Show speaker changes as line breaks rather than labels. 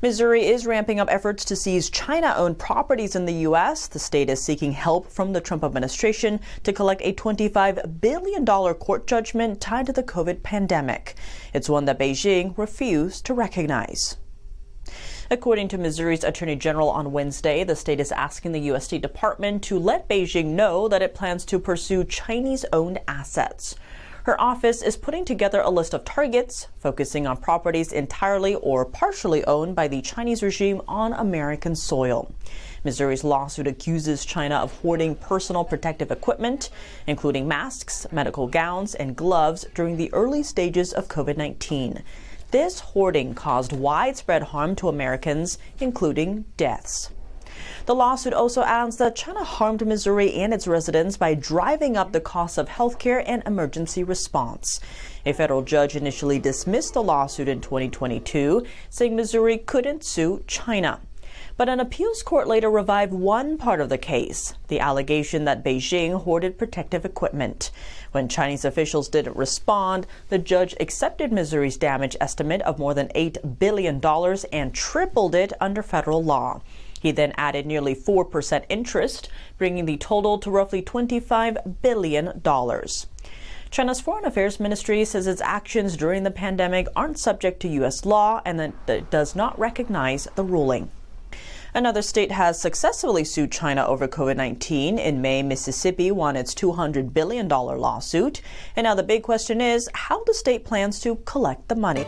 Missouri is ramping up efforts to seize China-owned properties in the U.S. The state is seeking help from the Trump administration to collect a $25 billion court judgment tied to the COVID pandemic. It's one that Beijing refused to recognize. According to Missouri's Attorney General on Wednesday, the state is asking the U.S. State Department to let Beijing know that it plans to pursue Chinese-owned assets. Her office is putting together a list of targets, focusing on properties entirely or partially owned by the Chinese regime on American soil. Missouri's lawsuit accuses China of hoarding personal protective equipment, including masks, medical gowns, and gloves during the early stages of COVID-19. This hoarding caused widespread harm to Americans, including deaths. The lawsuit also adds that China harmed Missouri and its residents by driving up the cost of health care and emergency response. A federal judge initially dismissed the lawsuit in 2022, saying Missouri couldn't sue China. But an appeals court later revived one part of the case, the allegation that Beijing hoarded protective equipment. When Chinese officials didn't respond, the judge accepted Missouri's damage estimate of more than $8 billion and tripled it under federal law. He then added nearly 4% interest, bringing the total to roughly $25 billion. China's Foreign Affairs Ministry says its actions during the pandemic aren't subject to U.S. law and that it does not recognize the ruling. Another state has successfully sued China over COVID-19. In May, Mississippi won its $200 billion lawsuit. And now the big question is how the state plans to collect the money.